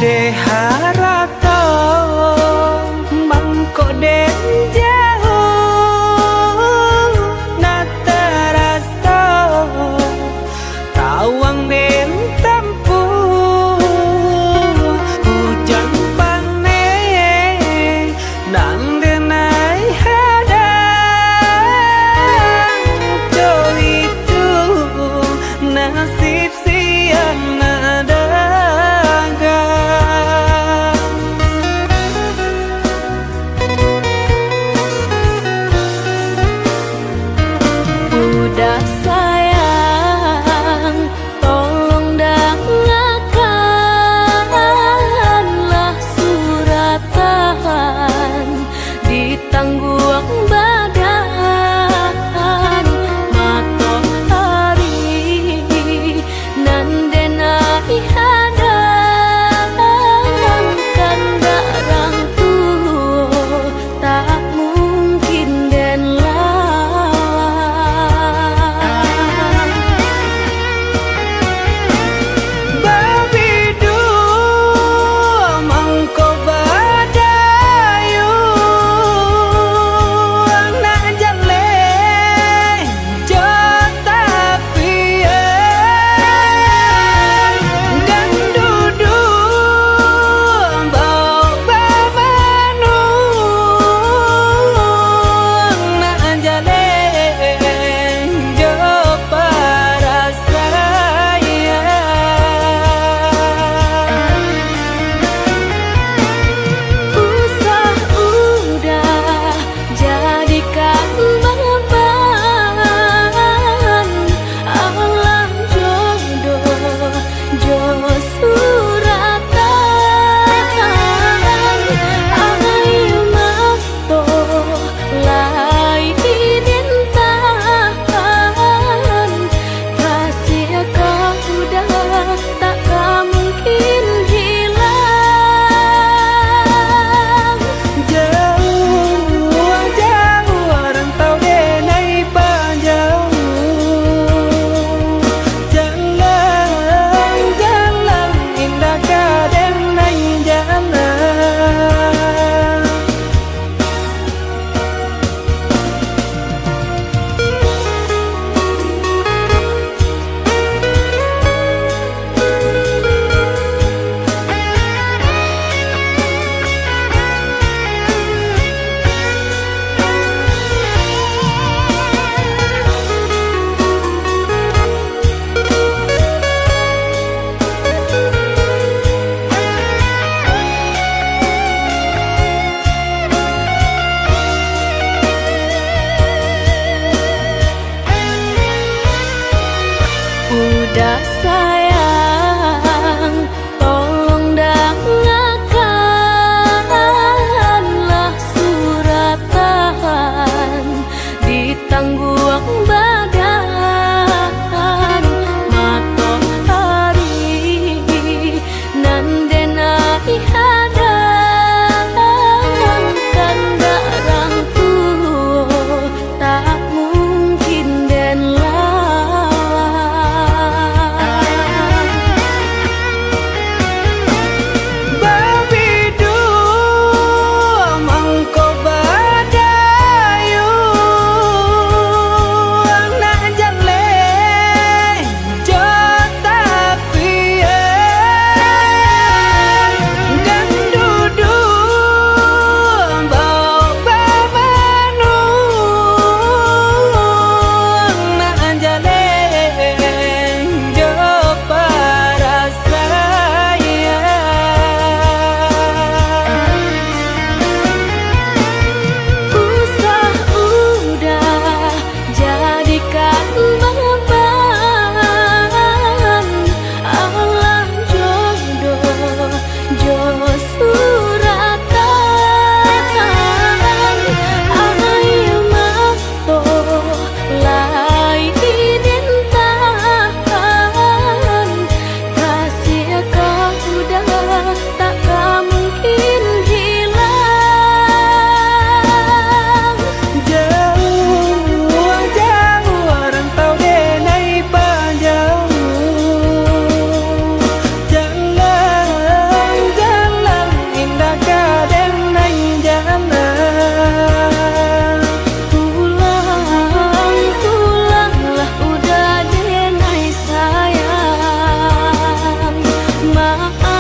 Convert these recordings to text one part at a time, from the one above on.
Harato mangko den jauh nataraso tawang den tempuh hujan panen nang denai hadang jo itu nasib siang nadaga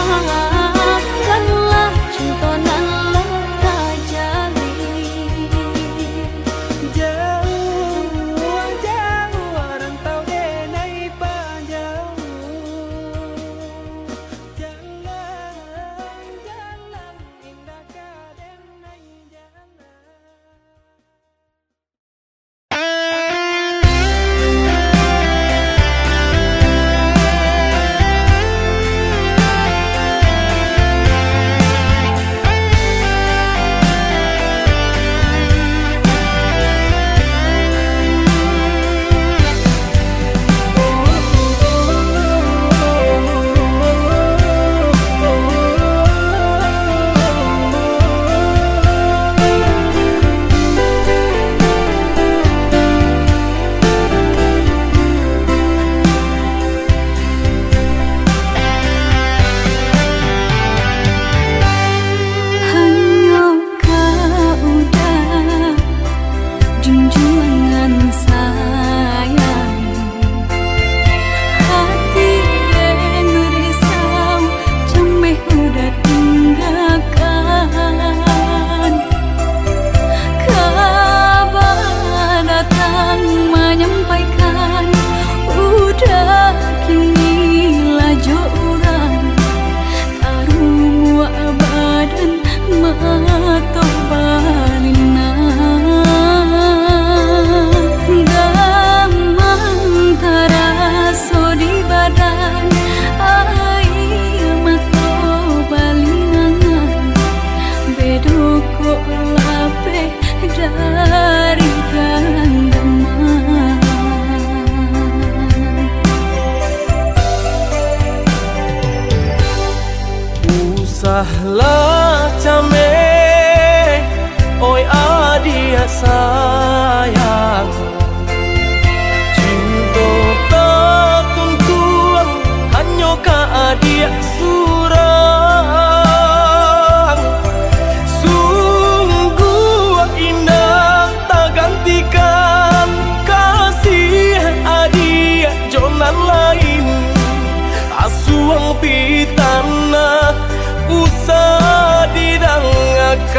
maafkanlah contonan leka jali. Jauh jauh rantau denai panjang, jalan jalan indah ka denai jalan. Hanya kau dah junjungan sayang, hati yang risau cemeh udah tinggalkan. Kabar datang menyampaikan udah kini laju orang karua badan mato balina. Gamang taraso di badan air mato balinangan, bedoko lape dari ganggaman. Usahlah came, oi adia sayang, cinta tak tuntuan hanya ka adia surang. Sungguh indah tak gantikan kasih adia jonan lain, asuang pitana usah didangakan.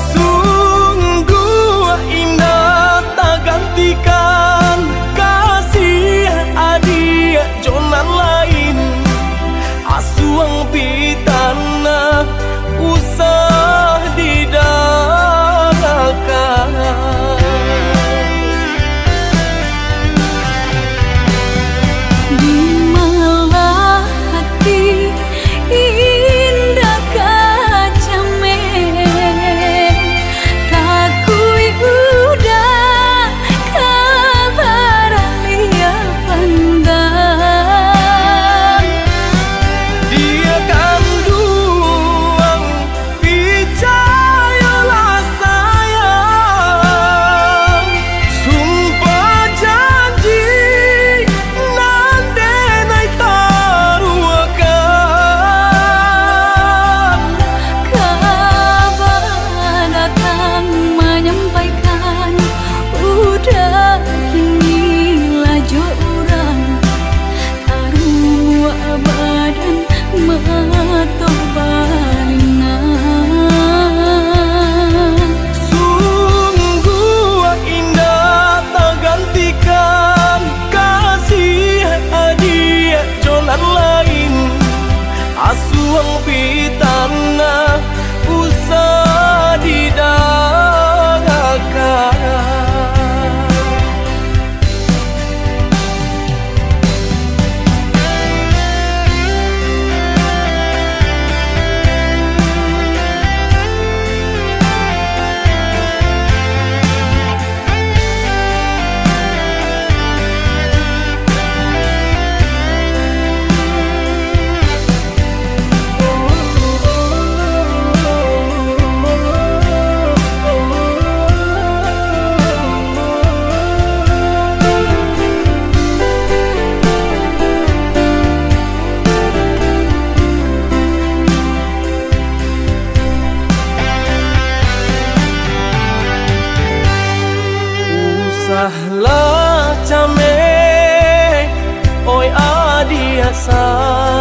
Sungguh indah tak gantikan kasih adia jonan lain, asuang pitana usah didangakan. Di malah hati indah kacame, takui udah kabar lia pandang. Dia kandung percayalah sayang, sumpah janji nan denai taruakan. Kabar datang menyampaikan udah kini laju orang karua badan mato balingan. Sungguh indah tak gantikan kasih adia jonan lain, asuang pitana usah didangakan. Usahlah came, oi adia sayang,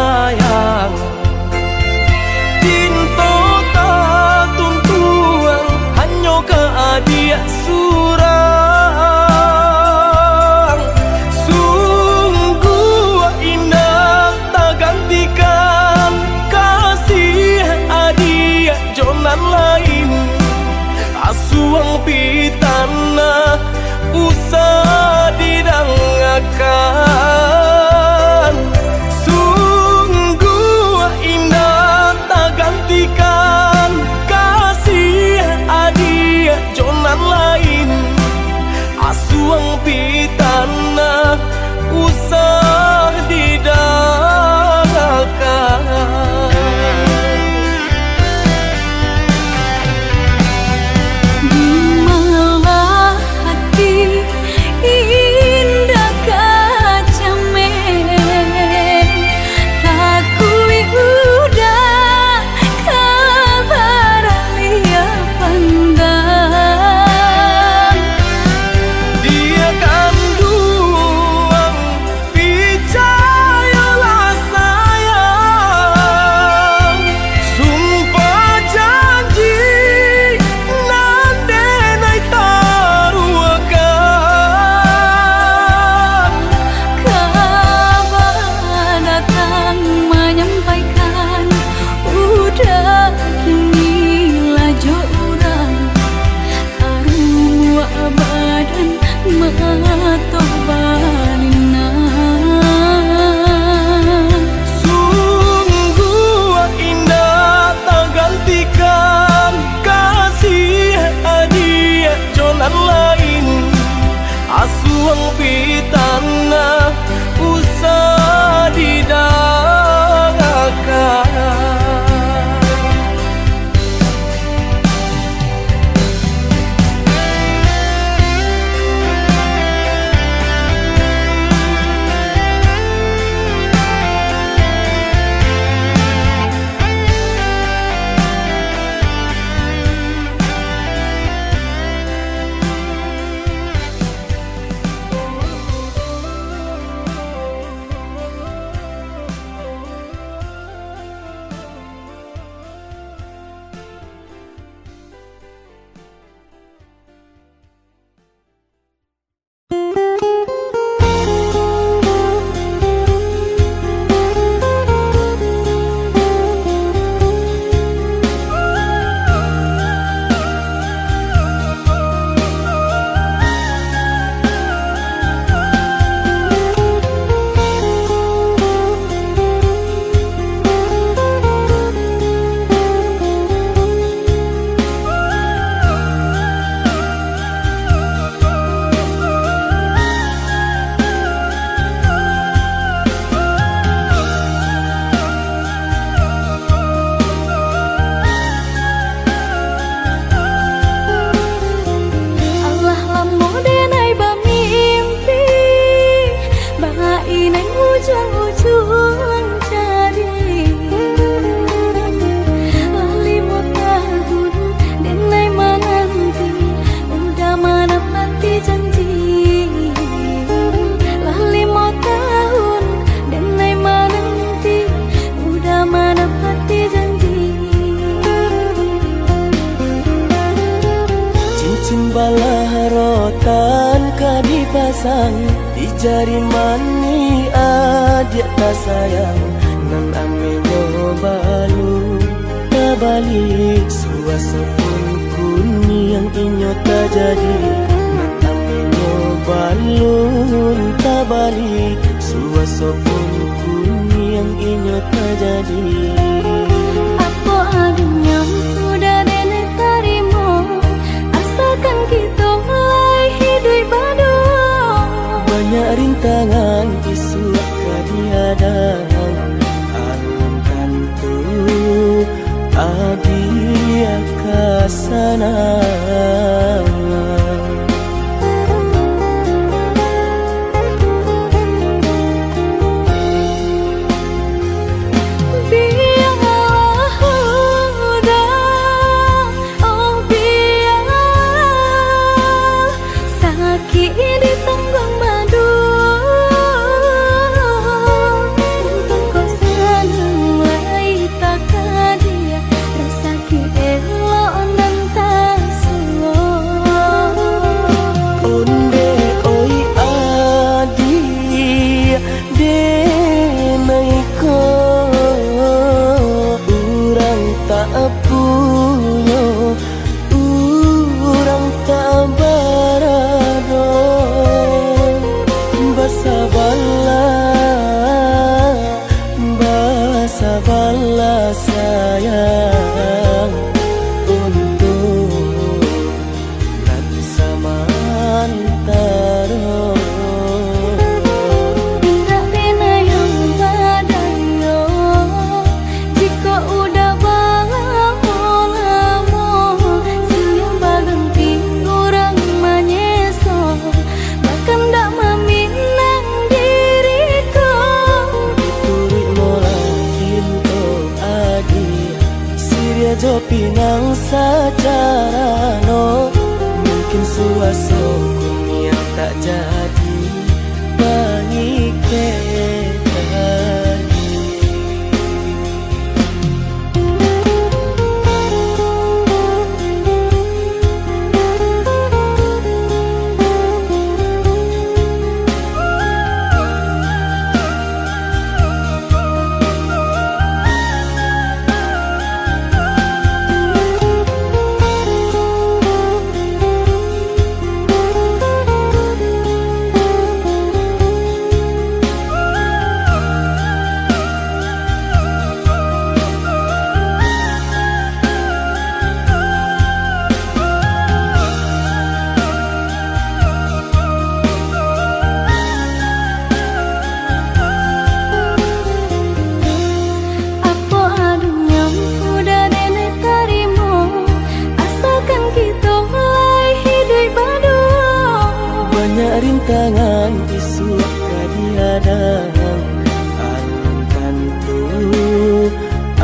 orang menyampaikan udah kini laju orang karua badan mato balina. Sungguh indah tak gantikan kasih hadiah jonan lain asuang pitana usah didangkan. Di jari mani adik tak sayang nan amenyo balu tak balik suasa pun kuni yang inyo tak jadi nan amenyo balu tak balik suasa pun kuni yang inyo tak jadi. Apa adanya udah nenek tarimo asalkan kita mulai hidup baru. Banyak rintangan isu kadiadang alam tentu adia kasana. Sabarlah sayang untuk nanti sama antara. Indah pena yang badayo jika udah lamo siang baganti orang menyeso bahkan tak meminang diriku Turik mola kinto adi Siria jo pinang secara no mungkin suaso kunia tak jadi pangiketani.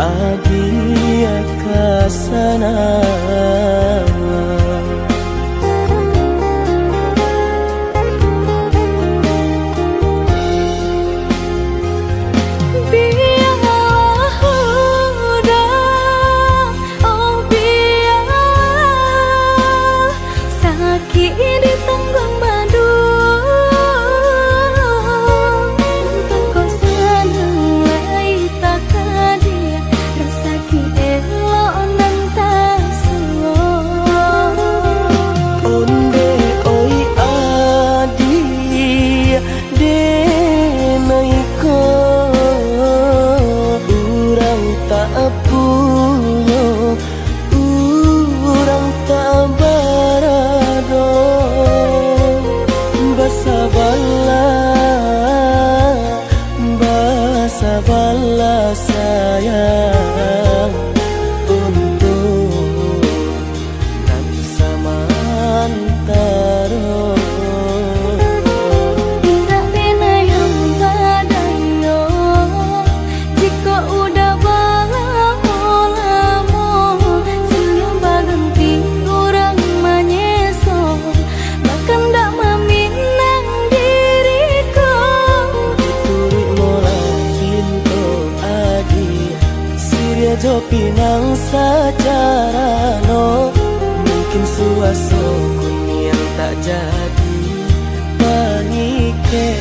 adia kasana. Sabarlah sayang untuk nanti samantara. Indah pena yang badayo, jika udah lamo senyum baganti kurang menyeso, bahkan tak meminang diriku. Diturik mulai Siria jo pinang secara no, mungkin suaso kun yang tak jadi pangike.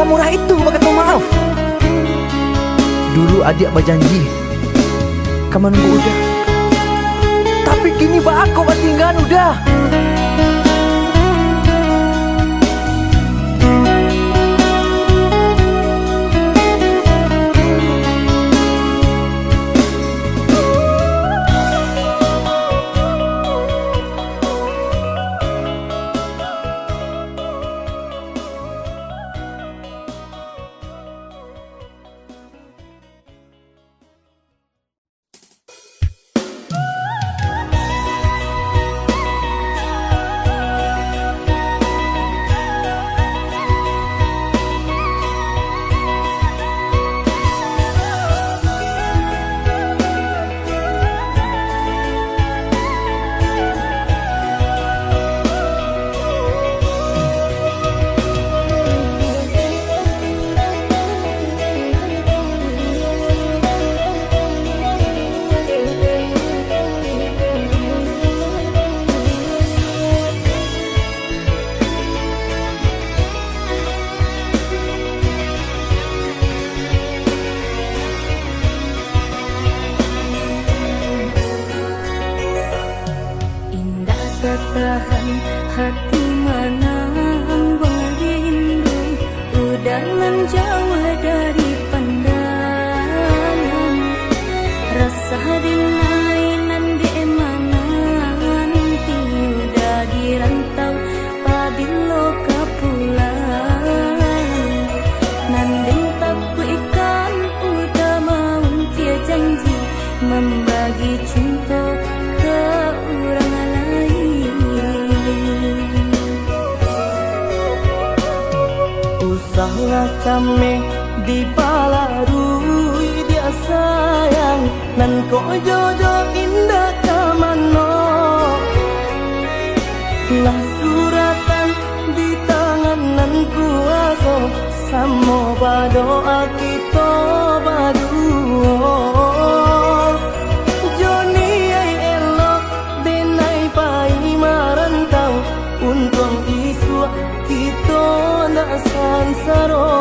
semurah itu kata maaf. Dulu adik berjanji kamu nunggu udah, tapi kini aku tinggal udah. Tahan hati mana berindu, udah menjauh dari pandangan. Rasa dinainan di mana nanti udah dirantau pabilo kapulang. Nanding tapu ikan udah mau dia janji membagi cinta ke orang lain. Usahlah came di palarui dia sayang, nan ko jodoh indah kamano. Lah suratan di tangan nan kuaso, samo badoa kita baduo. Joni ay elo denai pai marantau, untung isu kita na sansaro.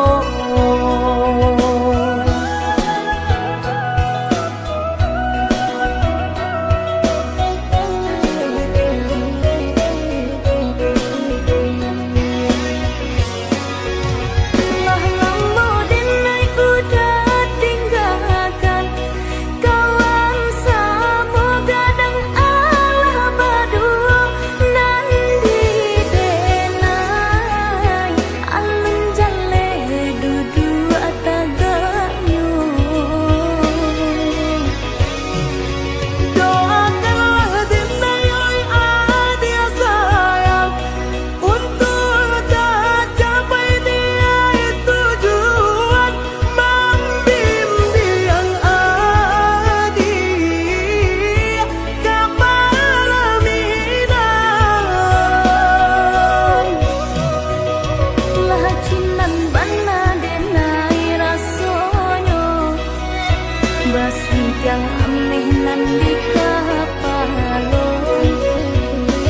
Yang aneh nan di kapalon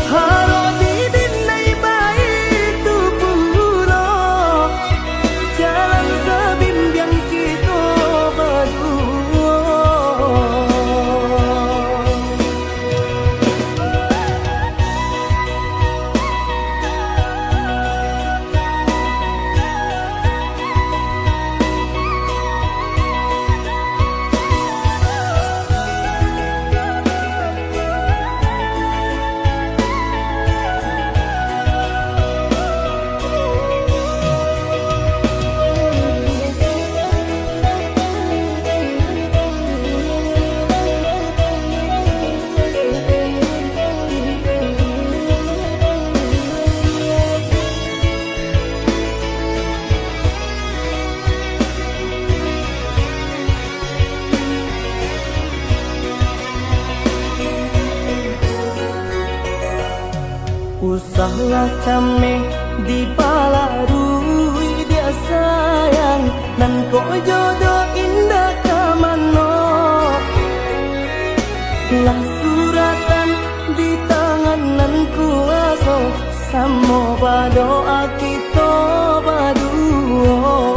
haro di dinai baik tu pulo, jalan sebimbiang kita berdua. Usahlah came di palarui dia sayang, nan ko jodoh indah kamano. Lah suratan di tangan nan kuaso, samo badoa kita baduo.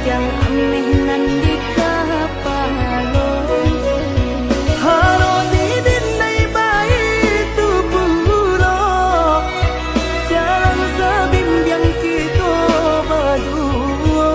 tiang ameh nan di kapalon haro di dinai bayi tu puro jalan sabimbiang kita berdua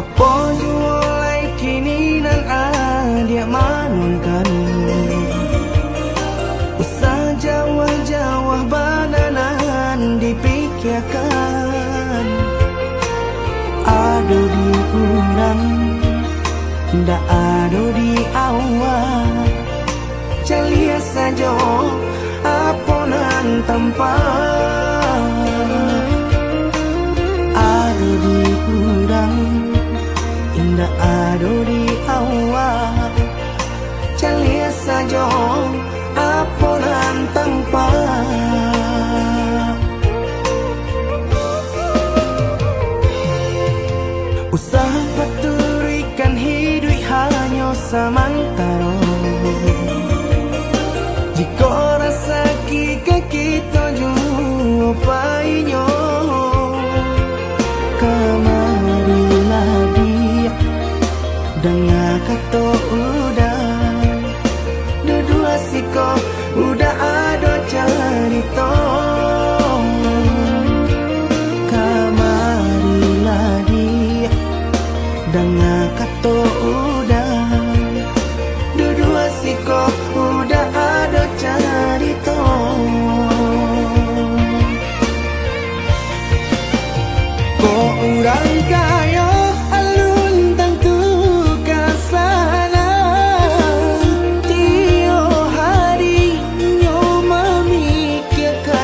apa jualai kini nan adia manunkan usah jawah-jawah bananan dipikirkan ado di urang ndak ado di awal celia saja aponan tempat ado di urang indah ado di awal celia saja aponan tempat usaha paturikan hidup hanya samantara jika rasa kita jumpa kamarilah dia dengar kata udah dua siko udah ada cerita kamarilah dia dengar kata udah dua siko udah ada cerita kok urang kaya alun tentu kasana tio hari nyo memikirkan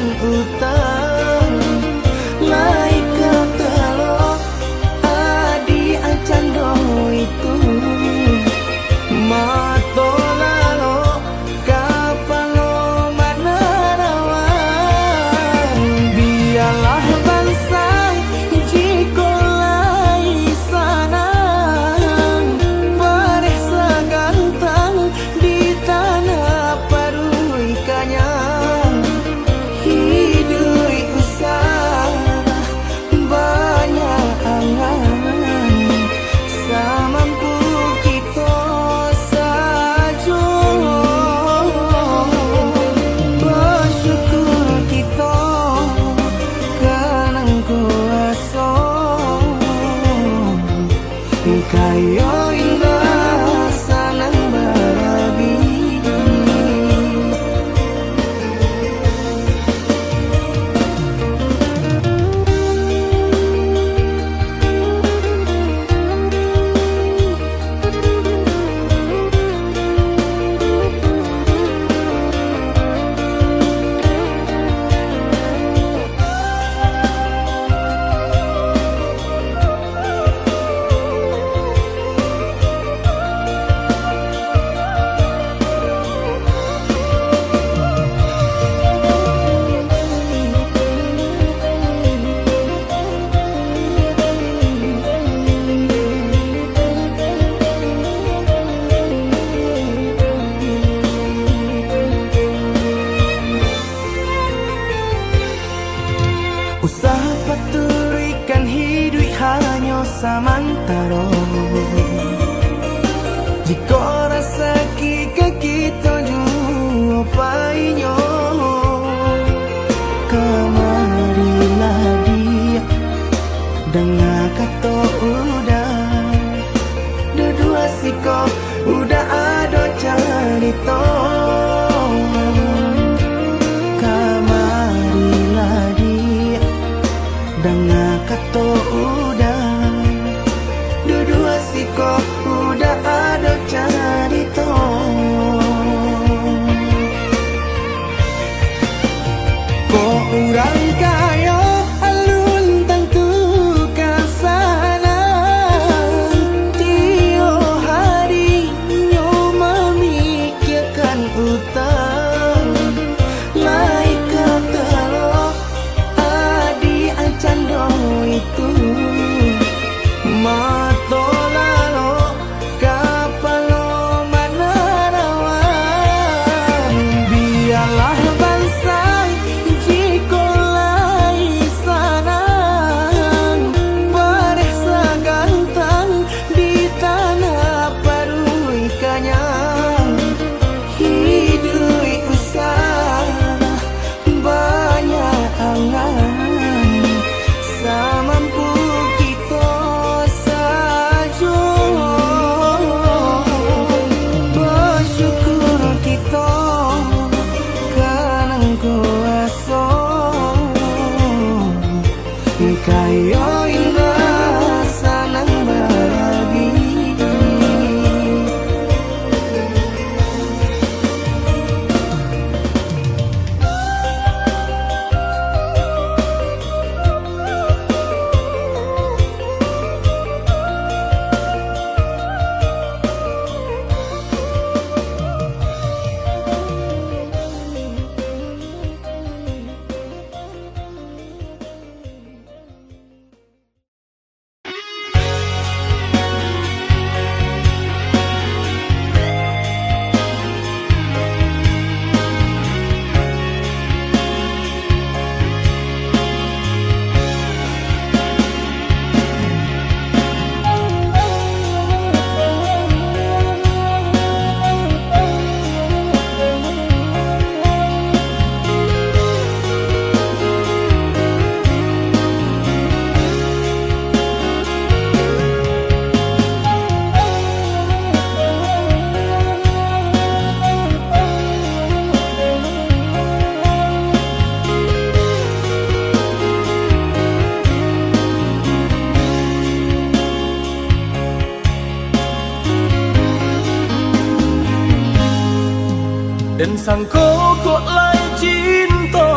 Dan sangko kok lai cinta,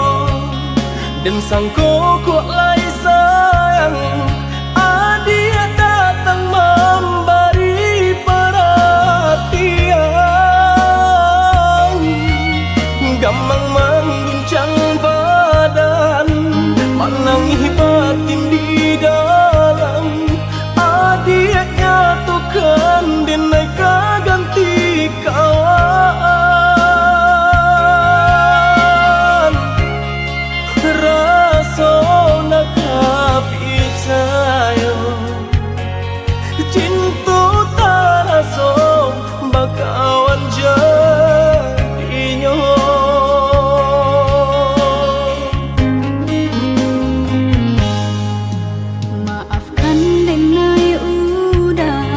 dan sangko kok lai sayang. Dia datang memberi perhatian, gampang mengguncang badan, menangis batin di dalam. Dia nyatukan deneka ganti kawan. Rasa nak percaya cinta tak rasa bakawan jadinya. Maafkan denai udah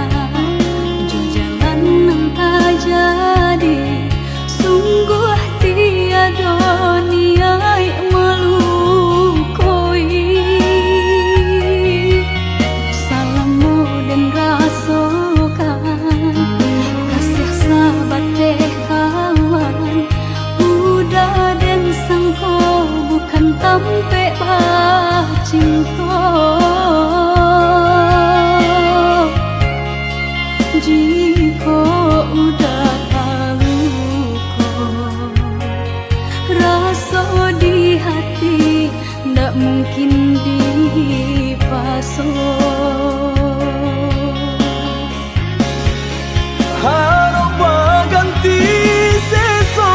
jalan nang tak jadi. Sungguh tiada niat melukoi. Salahmu dan rasakan kasih sahabat deh kawan. Udah dan sangko bukan tampe bah cinta. Jika udah tahu kok rasa di hati ndak mungkin dipasung. Harap ganti sesok,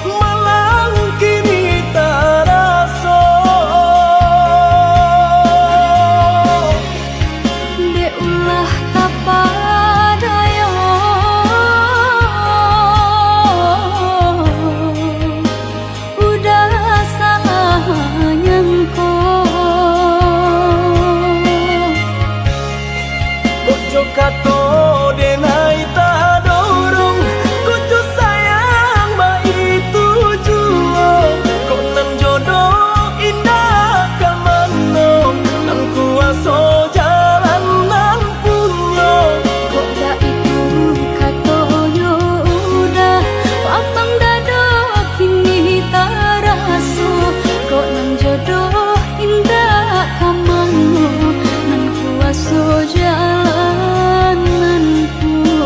malang kini tak rasa. Dek ulah kapadaya, udah salah nyangko. Kojo kato denai tak dorong, kojo sayang ba itu jua. Kok nan jodoh indah kamano, nan kuaso jalan nan punya. Kok dah itu katonyo udah papang dado kini tak raso. Kok nan jodoh indah kamano, nan kuaso jalan nan punya.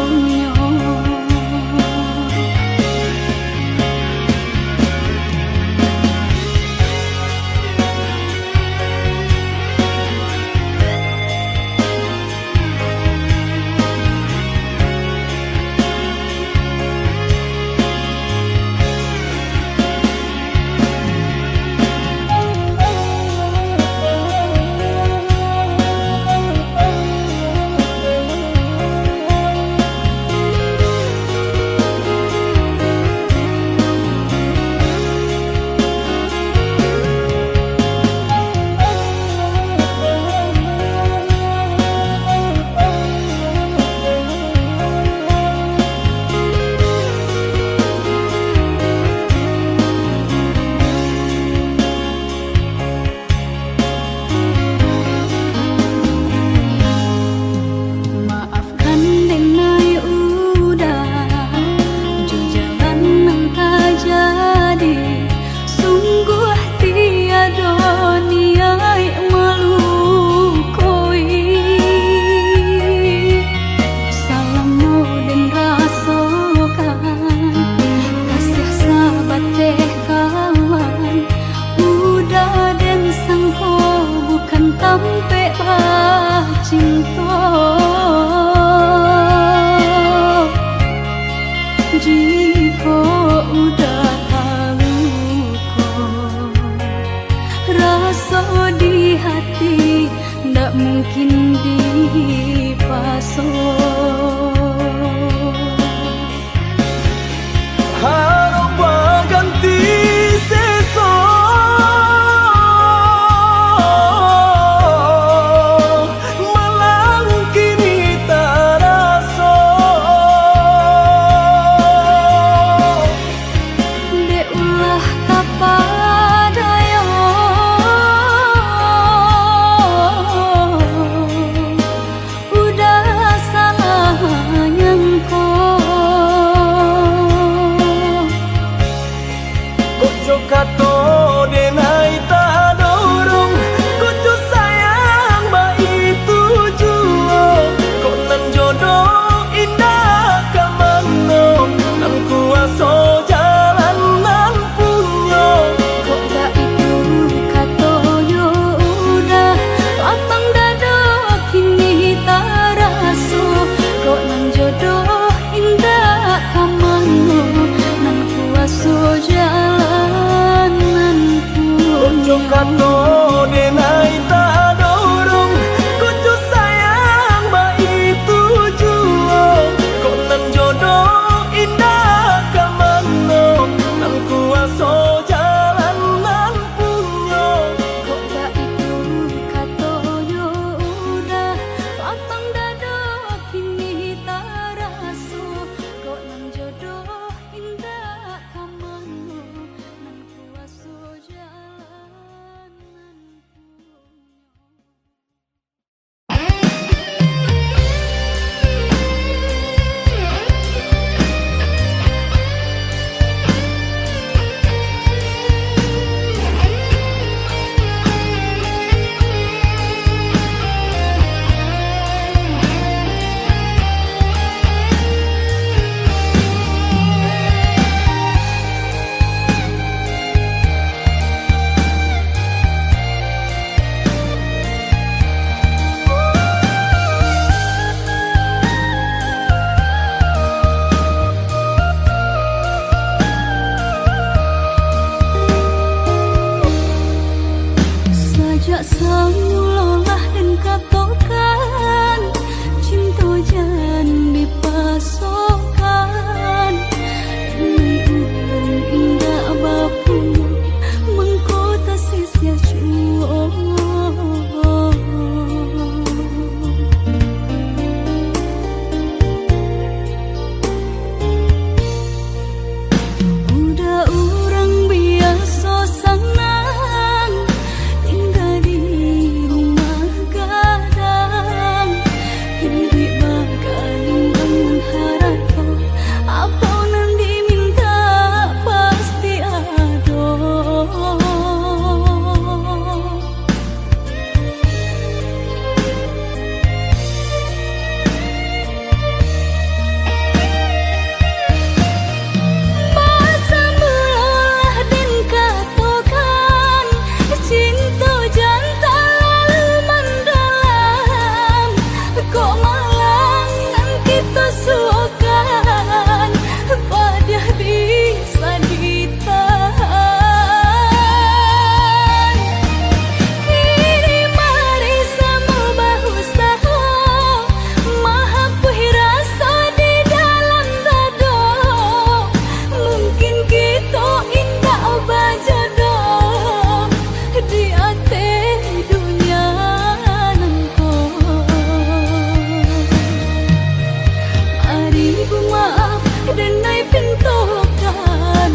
bu maaf dan nai pintokan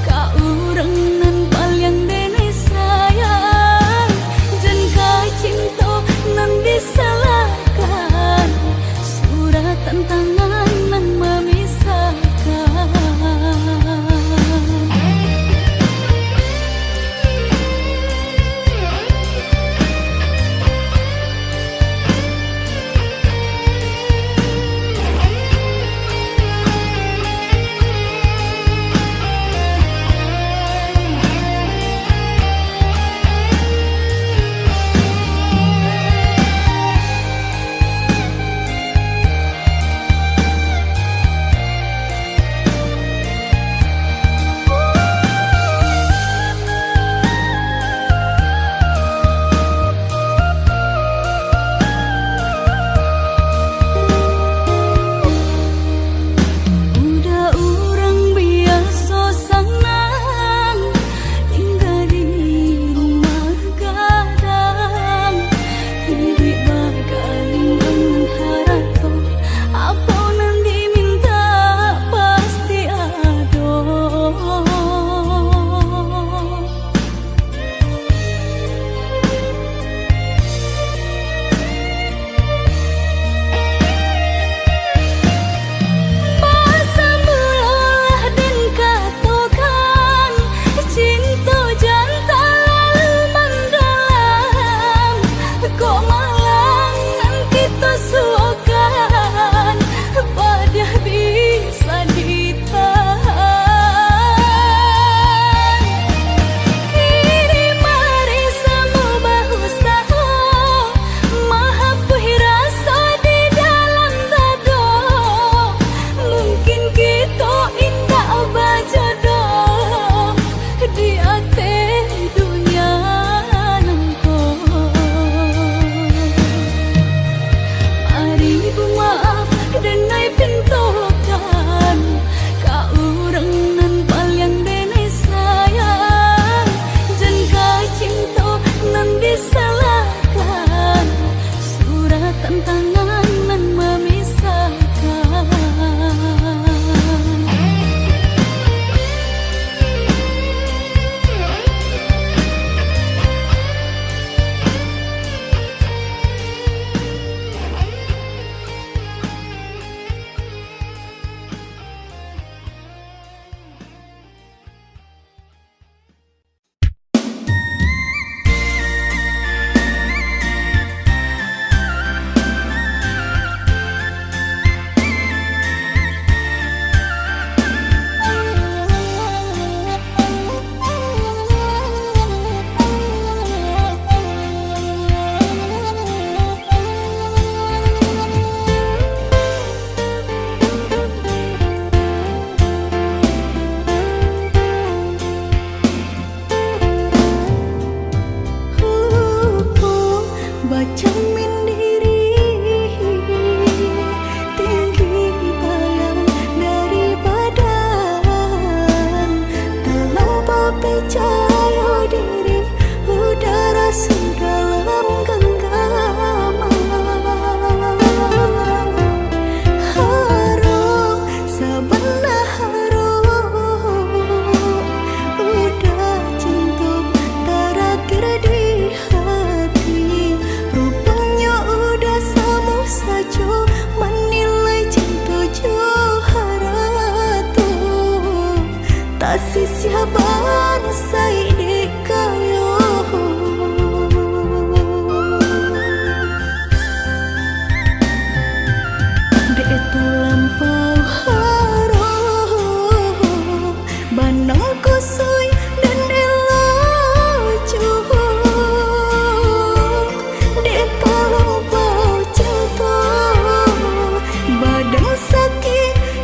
ka urang nan paling denai sayang jan ka cinta nan disalahkan surat tantangan nan memisahkan.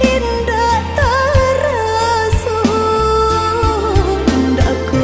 Indah tak terasa, hendak ku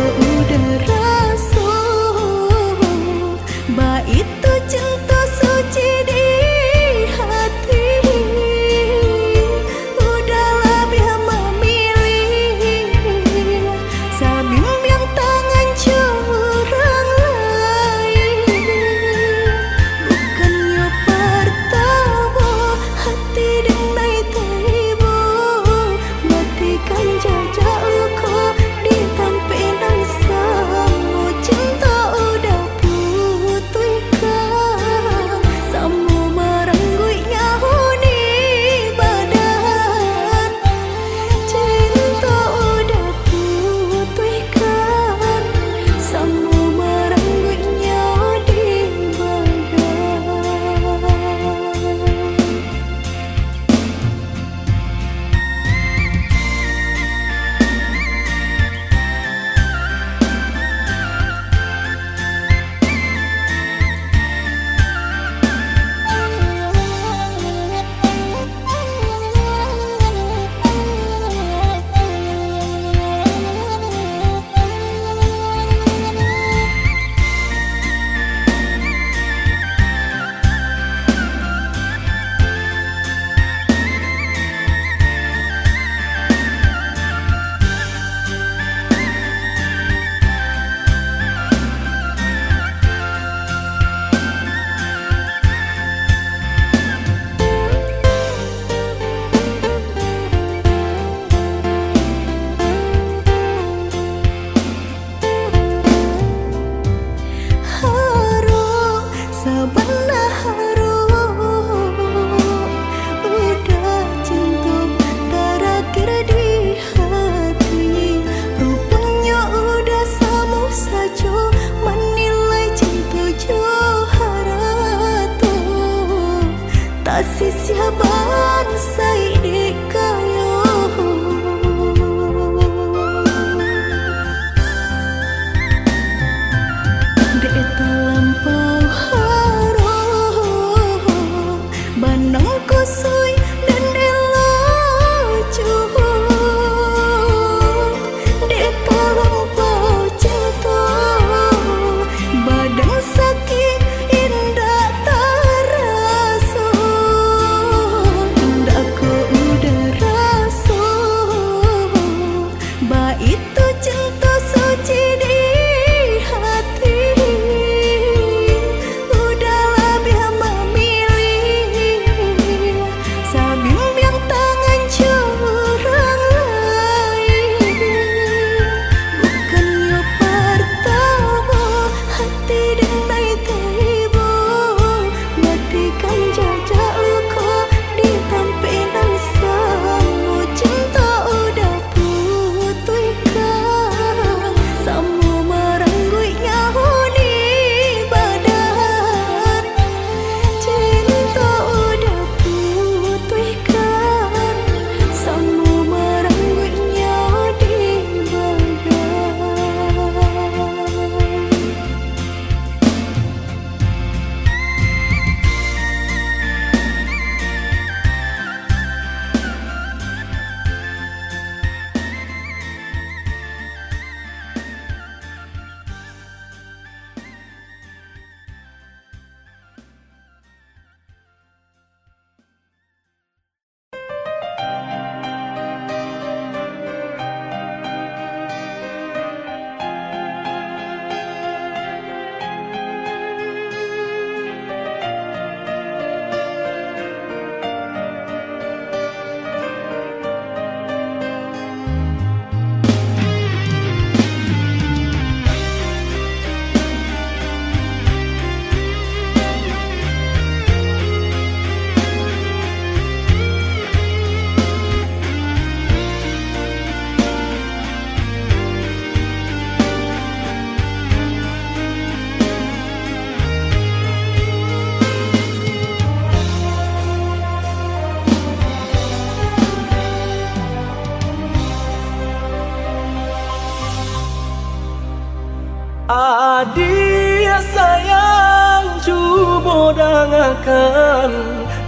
Adik sayang cuba dengarkan,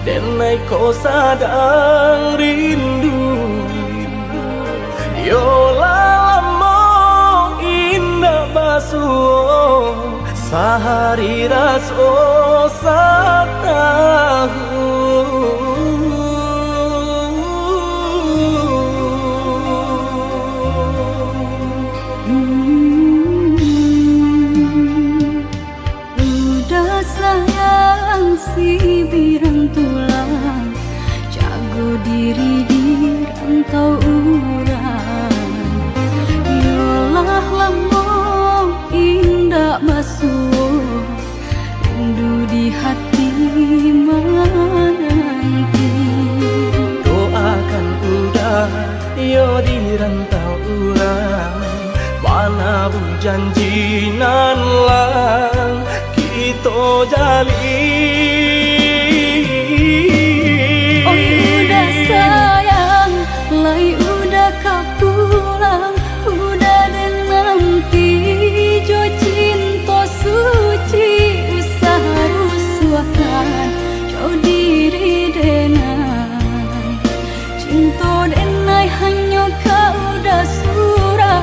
denai kau sadang rindu. Yola lama indah basuh, sehari raso satahu. Udah sayang si birang tulang, jago diri di rantau urang. Yolah lamo indah basuh, rindu di hati menanti. Doakan udah yo di rantau urang, mana bu janji nan lang kita jalin. Oh udah sayang, lai udah kapulang, udah dan nanti jo cinta suci usaha rusuhan jauh diri denai, cinta denai hanya kau udah surah.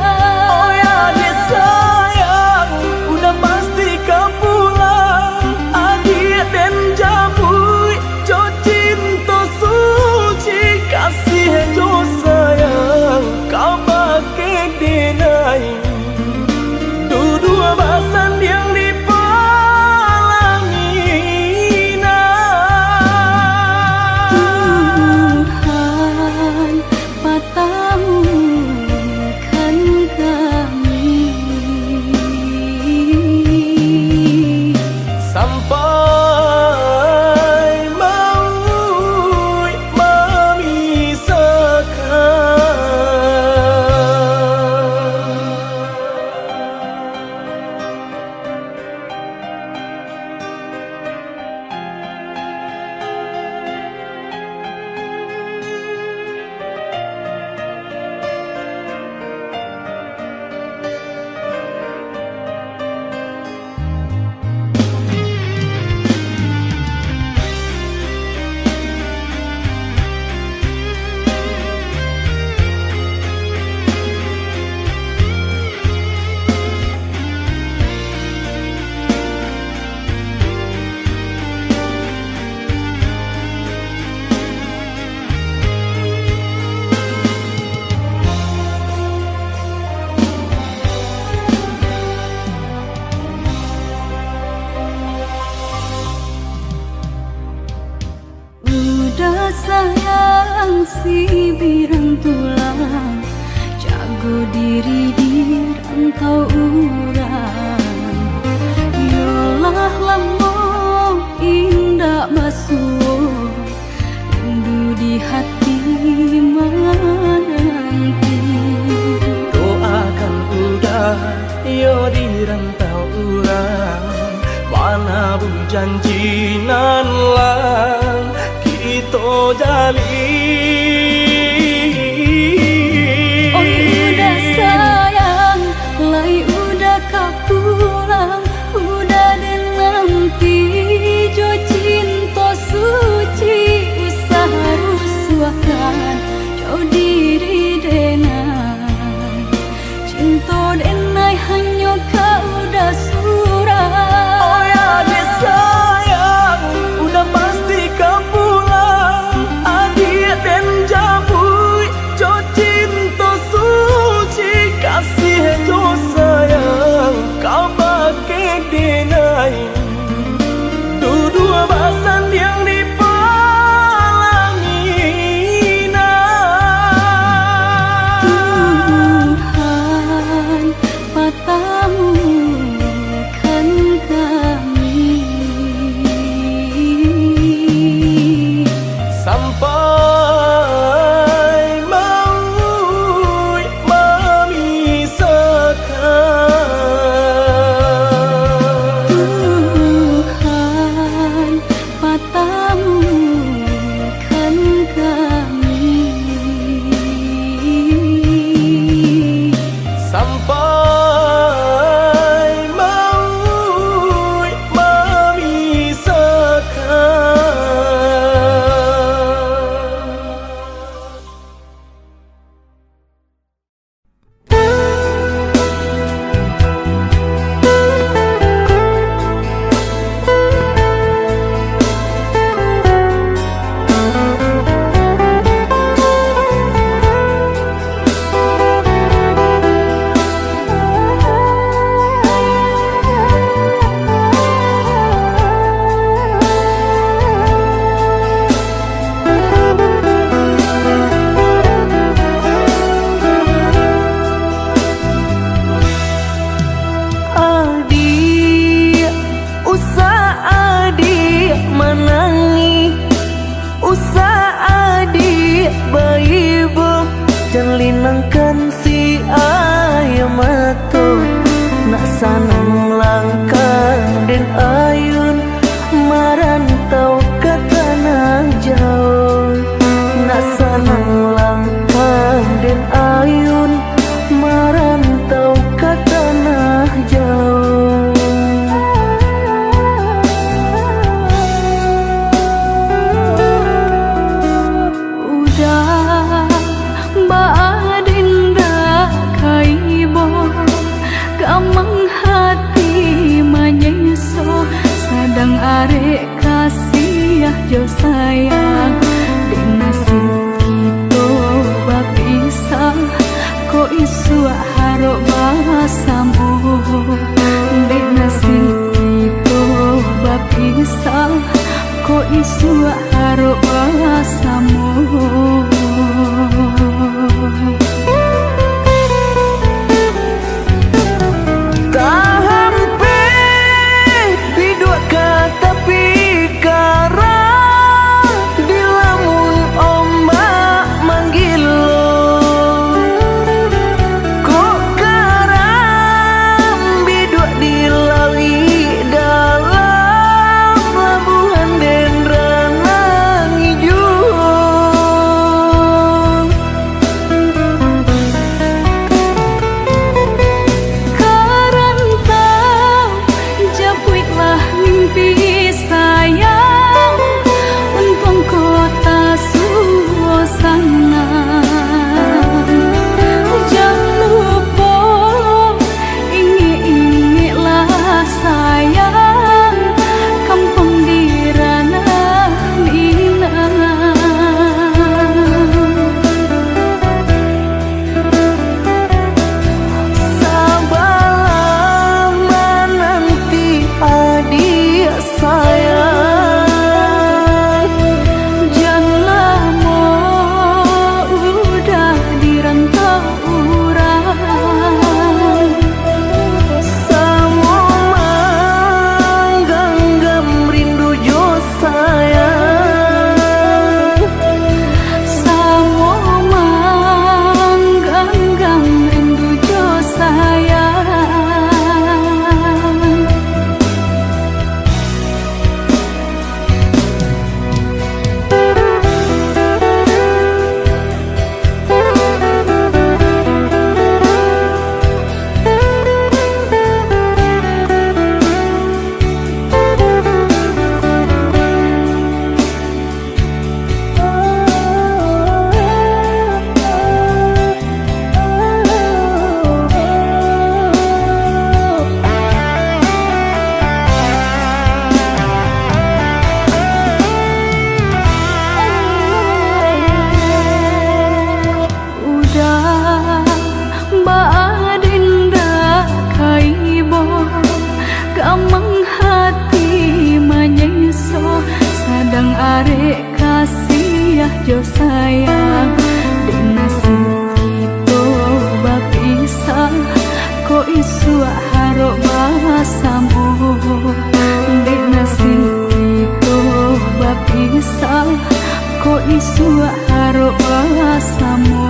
Oh ya dia sayang, udah pasti kau pulang. Adik dan jabui, jo cinta suci, kasih jo sayang, kau pakai denai. Dua basan yang dipalangina. Tuhan patahkan kami sampai maut udah sayang si birang tulang, jago diri di rantau urang. Yolah lamo indah basuh, rindu di hati menanti. doakan udah yo di rantau urang, mana bu janji nan lang kita jalin. Oh udah sayang, lai udah kapulang, udah dan nanti jo cinta suci usaha rusuhan jauh diri denai, cinta denai hanya kau udah surah. Oh ya dia sayang, udah pasti kau pulang. Adik dan dan linangkan si ayam mato nak sanang langkah den ayun marantau ke tanah jauh nak sanang langkah den ayun marantau ke tanah jauh. Udah baadinda kaibo kamang hati manyeso sadang arek kasih jo sayang di nasib kita bapisah ko isu harok bahasamu di nasib kita bapisah ko isu harok bahasamu. Kamang hati manyeso sadang arek kasih jo sayang di nasib kita bapisah ko isu harok bahasamu di nasib kita bapisah ko isu harok bahasamu.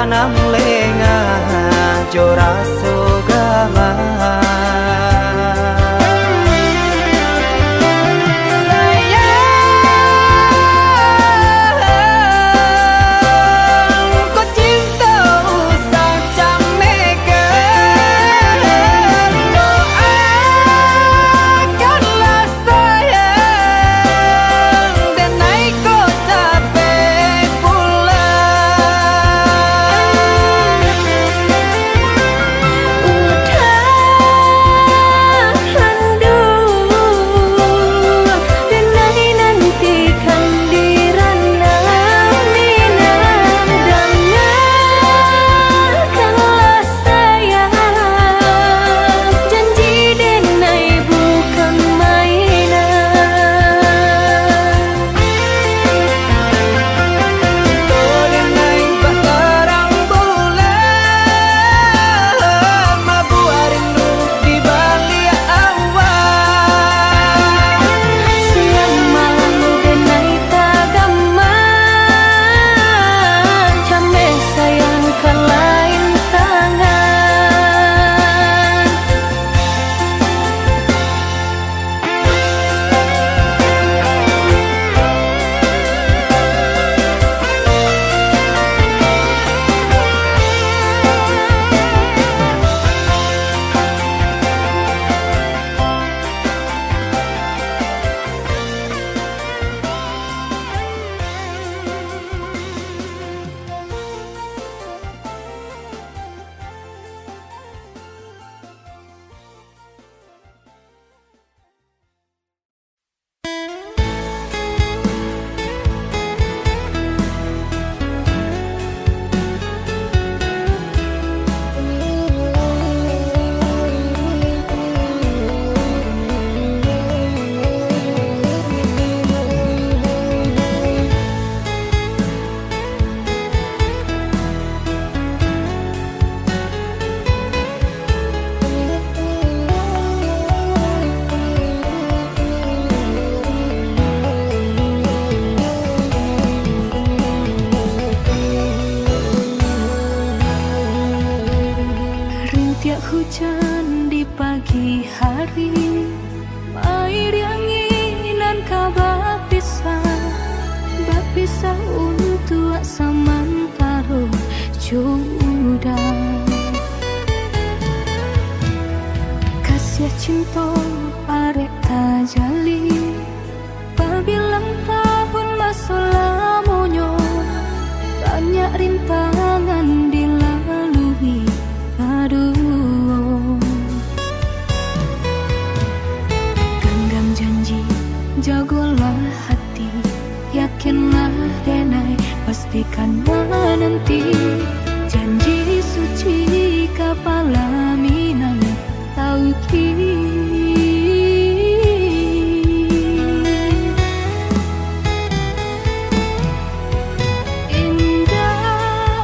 tanam lengah joraso gama. Hujan di pagi hari, air anginan kabar pisah untuk samantaro jodoh. Kasih cinta arek tajali, pabilang tahun masa lamonyo, banyak rintangan dilalui. Aduh, genggam janji, jagolah hati, yakinlah denai, pastikan menanti. Janji suci kepala minan tauki. Indah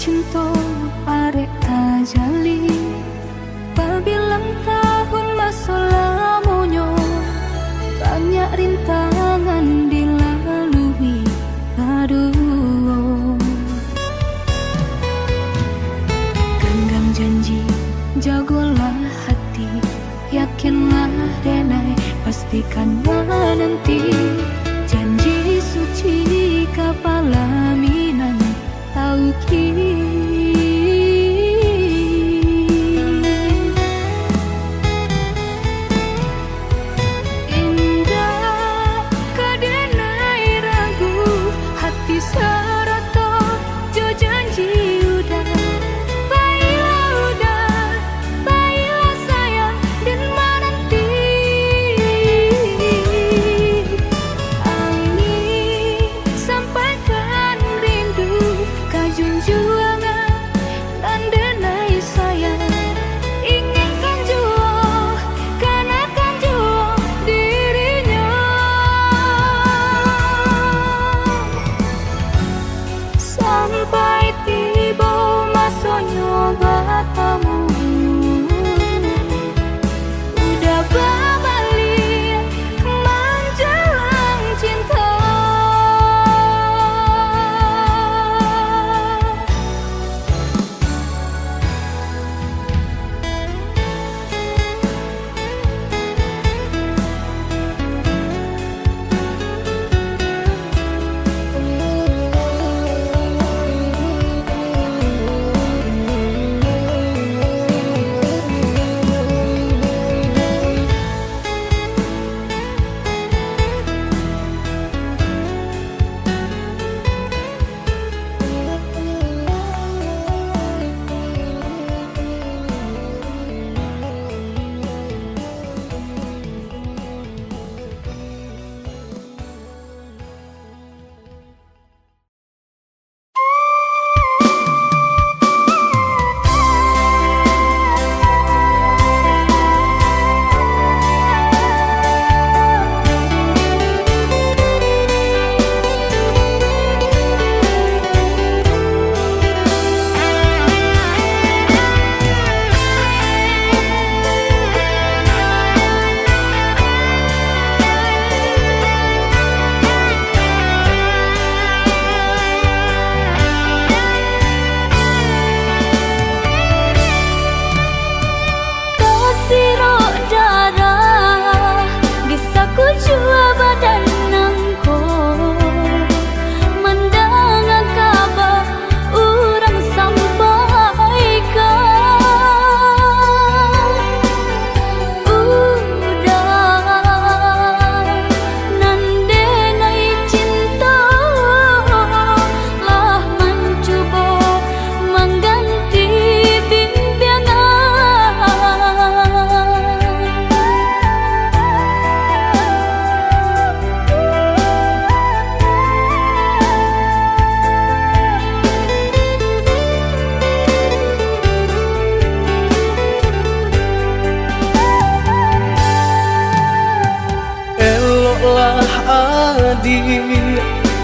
cinta arek tajali pabilang tahun masa lamunya banyak rintangan dilalui aduh genggam janji jagolah hati yakinlah denai pastikan menanti janji suci kapalaminan tauki indah kadenai ragu hati serata jo janji udah baiklah sayang dan menanti angin sampaikan rindu kajunjuangan dan denai sayang inginkan jua kanakan jua dirinya sampai tiba masanya bertemu udah berbalik menjelang cinta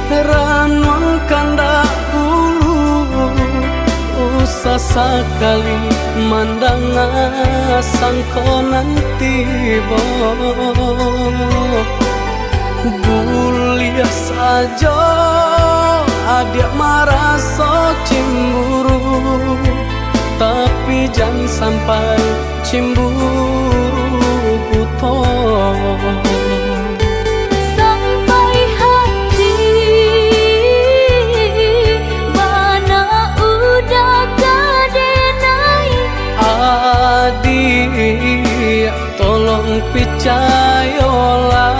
Ranul kandak bulu usah sekali mandang sangko nanti bo buliah saja adik merasa cemburu tapi jangan sampai cemburu buto adik tolong percayalah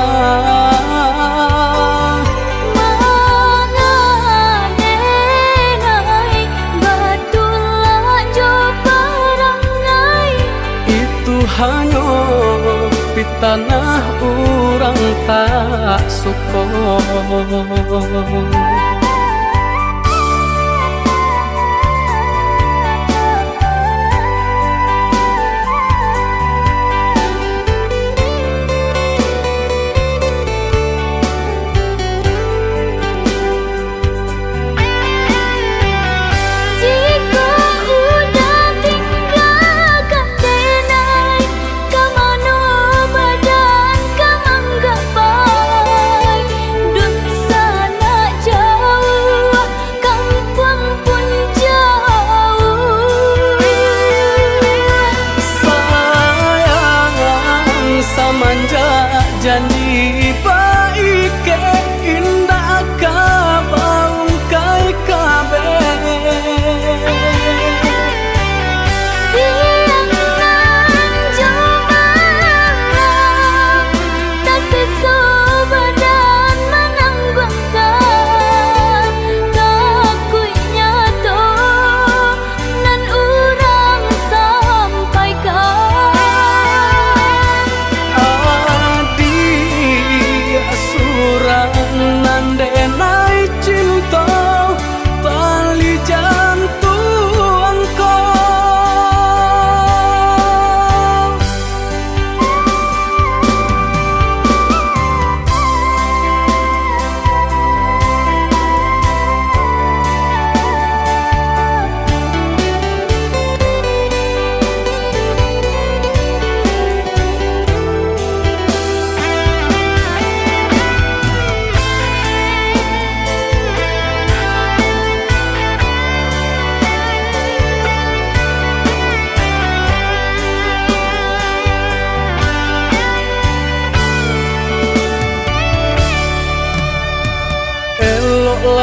mengenai betullah perangai itu hanya pitanah orang tak suka. Jika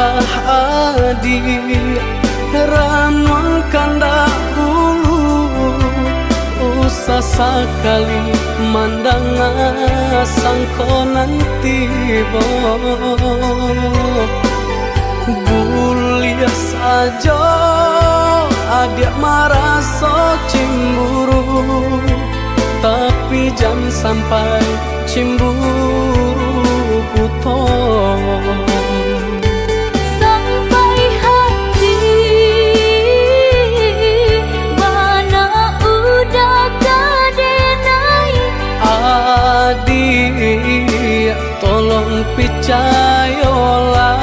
Ulah adik ranuang kanda ulu, usah sekali mandang sangkonan tiba. Bulia saja adik merasa cemburu, tapi jangan sampai cemburu buta. Sampai hati mana udah kadenai. Adik tolong percayalah,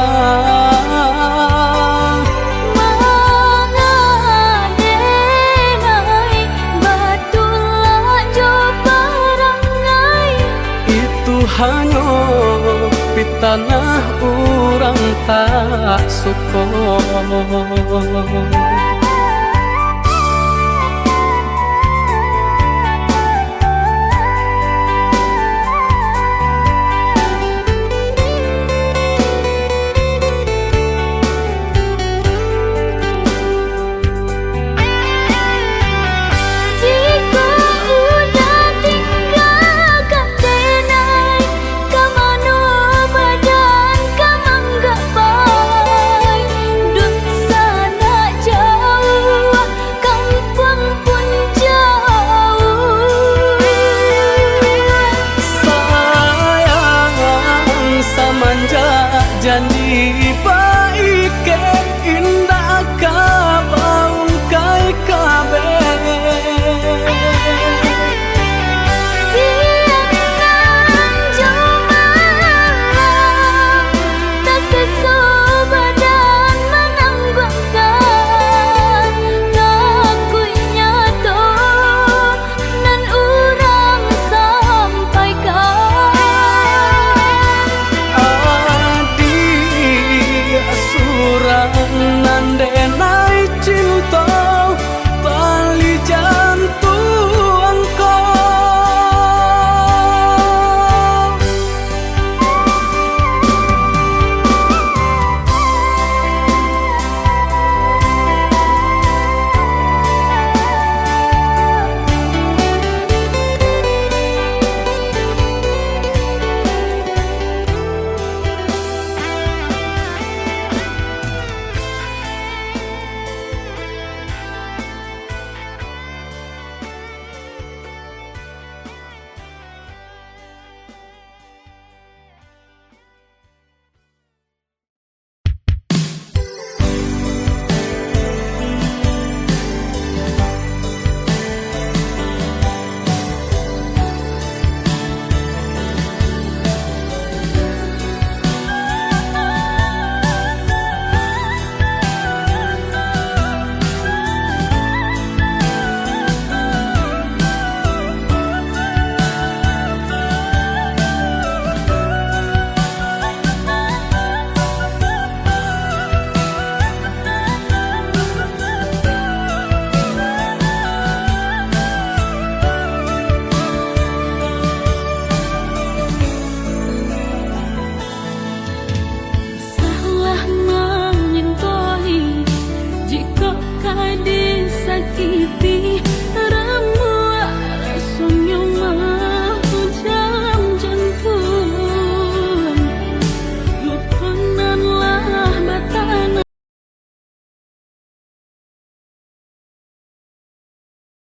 hanya di tanah orang tak suka.